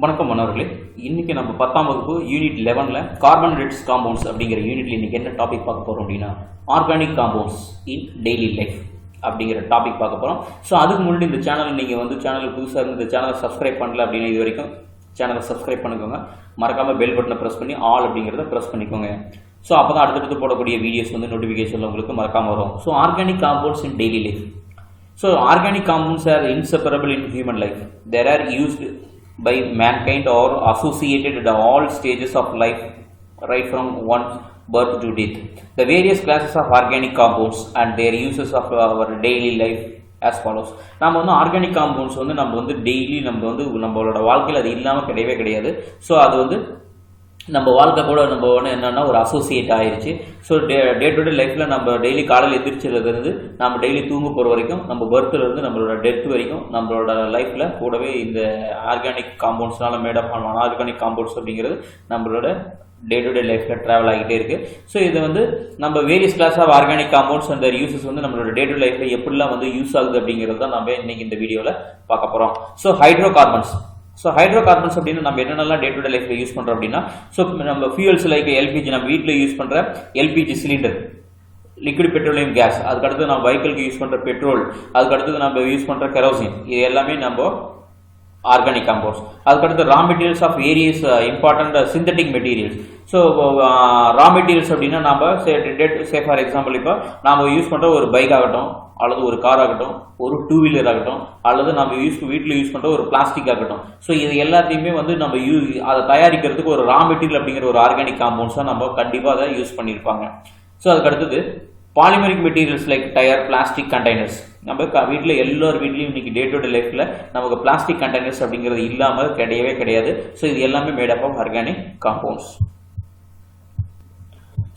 வணக்கம் மாணவர்களே. இன்னைக்கு நம்ம 10ஆம் வகுப்பு யூனிட் 11ல கார்பன் ரிச் காம்பவுண்ட்ஸ் அப்படிங்கிற யூனிட்ல இன்னைக்கு என்ன டாபிக் பார்க்க போறோம் அப்படின்னா ஆர்கானிக் காம்பவுண்ட்ஸ் இன் டெய்லி லைஃப் அப்படிங்கிற டாபிக் பார்க்க போறோம். ஸோ அதுக்கு முன்னாடி இந்த சேனல் நீங்க சேனல் புதுசாக இருந்து இந்த சேனலை சப்ஸ்கிரைப் பண்ணல அப்படின்னா இது வரைக்கும் சேனலை சப்ஸ்கிரைப் பண்ணிக்கோங்க. மறக்காம பெல் பட்டனை ப்ரெஸ் பண்ணி ஆல் அப்படிங்கிறத ப்ரெஸ் பண்ணிக்கோங்க. ஸோ அப்போ தான் அடுத்தடுத்து போடக்கூடிய வீடியோஸ் நோட்டிஃபிகேஷன் உங்களுக்கு மறக்காம வரும். So organic compounds in daily life. So organic compounds are inseparable in human life. They are used by mankind or associated at all stages of life, right from one birth to death. The various classes of organic compounds and their uses of our daily life as follows. நம்ம organic compounds நம்ம daily நம்மளோட வாழ்க்கையில் அது இல்லாமல் கிடையவே கிடையாது. So அது நம்ம வாழ்க்கை கூட நம்ம என்னன்னா ஒரு அசோசியேட் ஆயிடுச்சு. ஸோ டே டு டே லைஃப்பில் நம்ம டெய்லி காலையில் எதிர்ச்சிலேருந்து நம்ம டெய்லி தூங்க போகிற வரைக்கும் நம்ம பர்த்லேருந்து நம்மளோட டெத் வரைக்கும் நம்மளோட லைஃப்பில் கூடவே இந்த ஆர்கானிக் காம்பவுண்ட்ஸ்னால மேடப் பண்ணலாம். ஆர்கானிக் காம்பவுண்ட்ஸ் அப்படிங்கிறது நம்மளோட டே டு டே லைஃப்பில் ட்ராவல் ஆகிட்டே இருக்குது. ஸோ இது நம்ம various class of organic compounds அந்த யூசஸ் நம்மளோட டே டு லைஃப்பில் எப்படிலாம் யூஸ் ஆகுது அப்படிங்கிறது தான் நம்ம இன்னைக்கு இந்த வீடியோவில் பார்க்க போகிறோம். So hydrocarbons. ஸோ ஹைட்ரோகார்பன்ஸ் அப்படின்னு நம்ம என்னென்னலாம் டே டு டே லைஃப்ல யூஸ் பண்றோம் அப்படின்னா, ஸோ நம்ம ஃபியூல்ஸ் லைக் எல்பிஜி, நம்ம வீட்டில் யூஸ் பண்ற LPG cylinder, liquid petroleum gas, அதுக்கடுத்து நம்ம வெஹிக்கிளுக்கு யூஸ் பண்ற பெட்ரோல், அதுக்கடுத்து நம்ம யூஸ் பண்ற கெரோசின், இது எல்லாமே நம்ம ஆர்கானிக் காம்பவுண்ட்ஸ். அதுக்கடுத்து raw materials of various important synthetic materials. So raw materials அப்படின்னா நம்ம சே ஃபார் எக்ஸாம்பிள் இப்போ நம்ம யூஸ் பண்ற ஒரு பைக் ஆகட்டும், அல்லது ஒரு கார் ஆகட்டும், ஒரு டூ வீலர் ஆகட்டும், அல்லது நம்ம வீட்டில் யூஸ் பண்ற ஒரு பிளாஸ்டிக் ஆகட்டும். ஸோ இது எல்லாத்தையுமே நம்ம அதை தயாரிக்கிறதுக்கு ஒரு ரா மெட்டீரியல் அப்படிங்கிற ஒரு ஆர்கானிக் காம்பவுண்ட்ஸாக நம்ம கண்டிப்பாக அதை யூஸ் பண்ணியிருப்பாங்க. ஸோ அதுக்கடுத்தது polymeric materials like tyre, plastic containers. நம்ம வீட்டில் எல்லார் வீட்லையும் இன்னைக்கு டே டு டே லைஃப்ல நமக்கு பிளாஸ்டிக் கண்டெய்னர்ஸ் அப்படிங்கிறது இல்லாமல் கிடையவே கிடையாது. ஸோ இது எல்லாமே made up of organic compounds.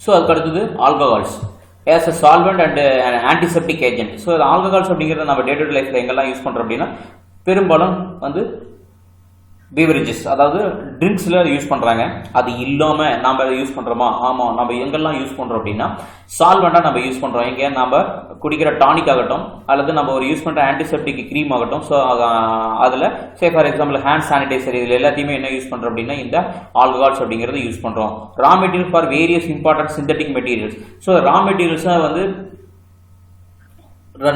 So அதுக்கடுத்தது alcohols as a solvent and an antiseptic agent. So alcohols அப்படிங்கிறத நம்ம டே டு டே லைஃப்ல எங்கெல்லாம் யூஸ் பண்றோம் அப்படின்னா பெரும்பாலும் பீவரேஜஸ், அதாவது ட்ரிங்க்ஸ்ல யூஸ் பண்றாங்க. அது இல்லாம நம்ம யூஸ் பண்றோமா? ஆமா, நம்ம எங்கெல்லாம் யூஸ் பண்றோம் அப்படின்னா சால்வெண்டா நம்ம யூஸ் பண்றோம். எங்க நம்ம குடிக்கிற டானிக் ஆகட்டும், அல்லது நம்ம ஒரு யூஸ் பண்ற ஆன்டிசெப்டிக் கிரீம் ஆகட்டும். ஸோ அதுல say for example hand sanitiser, இதுல எல்லாத்தையுமே என்ன யூஸ் பண்றோம் அப்படின்னா இந்த ஆல்கஹால்ஸ் அப்படிங்கறத யூஸ் பண்றோம். Raw material for various important synthetic materials. So raw materials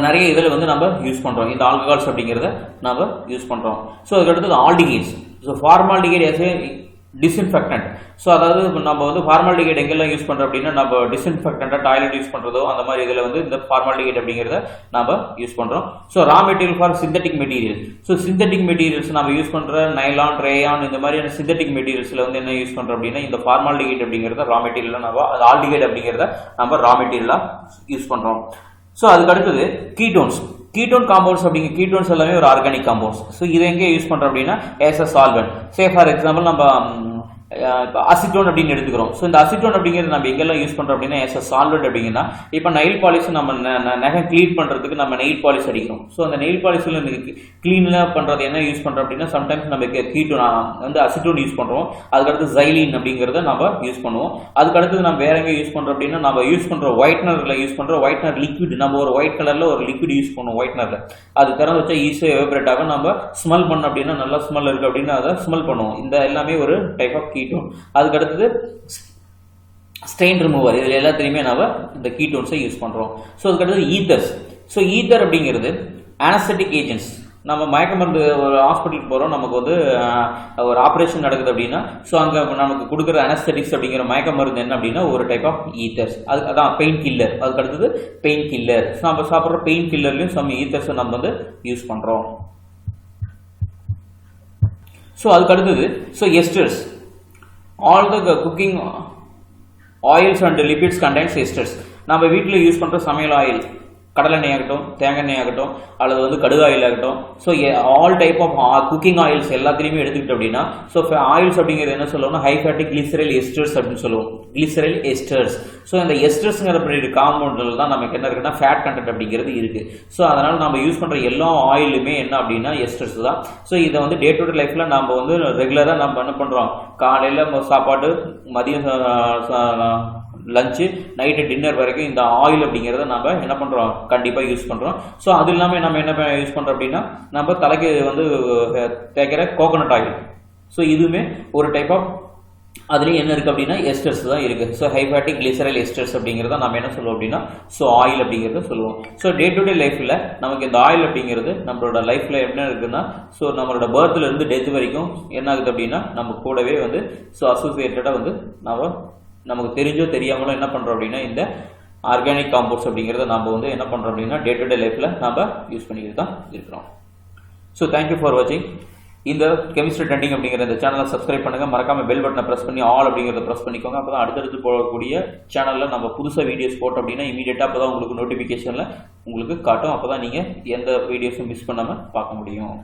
நிறைய இதில் நம்ம யூஸ் பண்றோம். இந்த ஆல்கஹால்ஸ் அப்படிங்கிறத நம்ம யூஸ் பண்றோம். ஸோ அதுக்கடுத்தது aldehydes. So formaldehyde as a disinfectant. So அதாவது நம்ம ஃபார்மால்டிகேட் எங்கெல்லாம் யூஸ் பண்றோம் அப்படின்னா நம்ம டிஸ்இன்ஃபெக்டண்டா டாய்லெட் யூஸ் பண்றதோ அந்த மாதிரி இதில் இந்த ஃபார்மால்டிகேட் அப்படிங்கிறத நம்ம யூஸ் பண்றோம். So raw material for synthetic material. So synthetic materials நம்ம யூஸ் பண்ற நைலான், ரேயான், இந்த மாதிரியான சிந்தட்டிக் மெட்டீரியல்ஸ்ல என்ன யூஸ் பண்றோம் அப்படின்னா இந்த ஃபார்மால்டிகேட் அப்படிங்கிறத ரா மெட்டீரியல், நம்ம ஆல்டிகேட் அப்படிங்கிறத நம்ம ரா மெட்டீரியலா யூஸ் பண்றோம். ஸோ அதுக்கு அடுத்தது கீட்டோன்ஸ். கீட்டோன் காம்பவுண்ட்ஸ் அப்படிங்கிற கீட்டோன்ஸ் எல்லாமே ஒரு ஆர்கானிக் காம்பவுண்ட்ஸ். ஸோ இதை எங்கே யூஸ் பண்றோம் அப்படின்னா as a solvent. Say for example நம்ம அசிட்டோன் அப்படின்னு எடுத்துக்கிறோம். ஸோ இந்த அசிட்டோன் அப்படிங்கிறது நம்ம எங்கெல்லாம் யூஸ் பண்றோம் அப்படின்னா as a solvent அப்படிங்கன்னா இப்போ நெயில் பாலிஷ் நம்ம நகம் கிளீன் பண்றதுக்கு நம்ம நெயில் பாலிஷ் அடிக்கிறோம். ஸோ அந்த நெயில் பாலிஷ்ல கிளீன்ல பண்றது என்ன யூஸ் பண்றோம் அப்படின்னா சம்டைம்ஸ் நம்ம கீட்டோன் அசிட்டோன் யூஸ் பண்றோம். அதுக்கடுத்து ஜைலின் அப்படிங்கிறத நம்ம யூஸ் பண்ணுவோம். அதுக்கடுத்து நம்ம வேற எங்க யூஸ் பண்றோம் அப்படின்னா நம்ம யூஸ் பண்ற ஒயிட்னர்ல யூஸ் பண்ற ஒயிட்னர் லிக்விட். நம்ம ஒரு ஒயிட் கலர்ல ஒரு லிக்விட் யூஸ் பண்ணுவோம் ஒயிட்னர்ல. அது திறந்து வச்சா ஈஸியாக எவாபரேட் ஆகும். நம்ம ஸ்மெல் பண்ணோம் அப்படின்னா நல்லா ஸ்மெல் இருக்கு அப்படின்னா அதை ஸ்மெல் பண்ணுவோம். இந்த எல்லாமே ஒரு டைப் ஆஃப் கீட்டோன். அதுக்கு அடுத்தது ஸ்டெயின் ரிமூவர். இதுல எல்லாத்தையுமே நம்ம இந்த கீட்டோன்ஸை யூஸ் பண்றோம். ஸோ அதுக்கு அடுத்தது ஈத்தர்ஸ். ஸோ ஈத்தர் அப்படிங்கிறது அனஸ்தெட்டிக் ஏஜென்ட்ஸ். நம்ம மயக்க மருந்து ஒரு ஹாஸ்பிட்டலுக்கு போறோம், நமக்கு ஒரு ஆப்ரேஷன் நடக்குது அப்படின்னா ஸோ அங்க நமக்கு கொடுக்குற அனஸ்தெட்டிக்ஸ் அப்படிங்கிற மயக்க மருந்து என்ன அப்படின்னா ஒரு டைப் ஆஃப் ஈத்தர்ஸ். அதான் பெயின் கில்லர். அதுக்கு அடுத்தது பெயின் கில்லர். நம்ம சாப்பிட்ற பெயின் கில்லர்லயும் சம் ஈத்தர்ஸ் நம்ம யூஸ் பண்றோம். ஸோ அதுக்கு அடுத்தது எஸ்டர்ஸ். All the cooking oils and lipids contains esters. நம்ம வீட்டில் யூஸ் பண்ற சமையல் ஆயில், கடலெண்ணெய் ஆகட்டும், தேங்காய் ஆகட்டும், அல்லது கடுகு ஆயில் ஆகட்டும். So all type of cooking oils எல்லாத்திலையுமே எடுத்துக்கிட்டோம் அப்படின்னா ஸோ ஆயில்ஸ் அப்படிங்கிறது என்ன சொல்லுவோம்னா ஹை ஃபேட்டி கிளிசரைல் எஸ்டர்ஸ் அப்படின்னு சொல்லுவோம். கிளிசரைல் எஸ்டர்ஸ். ஸோ இந்த எஸ்டர்ஸ்ங்கிற காம்பவுண்டில் தான் நமக்கு என்ன இருக்குன்னா ஃபேட் கண்டென்ட் அப்படிங்கிறது இருக்கு. ஸோ அதனால நம்ம யூஸ் பண்ற எல்லா ஆயிலுமே என்ன அப்படின்னா எஸ்டர்ஸ் தான். ஸோ இதை டே டு டே லைஃப்ல நம்ம ரெகுலரா நம்ம என்ன பண்றோம், காலையில சாப்பாடு, மதியம் லஞ்சு, நைட்டு டின்னர் வரைக்கும் இந்த ஆயில் அப்படிங்கிறத நம்ம என்ன பண்றோம் கண்டிப்பா யூஸ் பண்றோம். ஸோ அது இல்லாமல் நம்ம என்ன யூஸ் பண்றோம் அப்படின்னா நம்ம தலைக்கு தேய்க்கிற கோகோனட் ஆயில். ஸோ இதுவுமே ஒரு டைப் ஆஃப் அதுலேயும் என்ன இருக்குது அப்படின்னா எஸ்டர்ஸ் தான் இருக்குது. ஸோ ஹை ஃபேட்டி கிளிசரைல் எஸ்டர்ஸ் அப்படிங்கிறத நம்ம என்ன சொல்லுவோம் அப்படின்னா ஸோ ஆயில் அப்படிங்கிறத சொல்லுவோம். ஸோ டே டு டே லைஃப்பில் நமக்கு இந்த ஆயில் அப்படிங்கிறது நம்மளோட லைஃப்பில் என்ன இருக்குன்னா ஸோ நம்மளோட பர்த்லேருந்து டெத் வரைக்கும் என்ன ஆகுது அப்படின்னா நம்ம கூடவே வந்து ஸோ அசோசியேட்டடாக வந்து நமக்கு தெரிஞ்சோ தெரியாமலோ என்ன பண்ணுறோம் அப்படின்னா இந்த ஆர்கானிக் காம்பவுண்ட்ஸ் அப்படிங்கிறத நம்ம வந்து என்ன பண்ணுறோம் அப்படின்னா டே டு டே லைஃப்பில் நம்ம யூஸ் பண்ணிக்கிட்டு தான் இருக்கிறோம். ஸோ தேங்க்யூ ஃபார் வாட்சிங். இந்த கெமிஸ்ட்ரி ட்ரெண்டிங் அப்படிங்கிற இந்த சேனலை சப்ஸ்கிரைப் பண்ணுங்க, மறக்காம பெல் பட்டனை பிரஸ் பண்ணி ஆல் அப்படிங்கிறத பிரஸ் பண்ணிக்கோங்க. அப்பதான் அடுத்தடுத்து போகக்கூடிய சேனல்ல நம்ம புதுசாக வீடியோஸ் போட்டோம் அப்படின்னா இமீடியட்டா அப்பதான் உங்களுக்கு நோட்டிபிகேஷன்ல உங்களுக்கு காட்டும். அப்பதான் நீங்க எந்த வீடியோஸும் மிஸ் பண்ணாம பார்க்க முடியும்.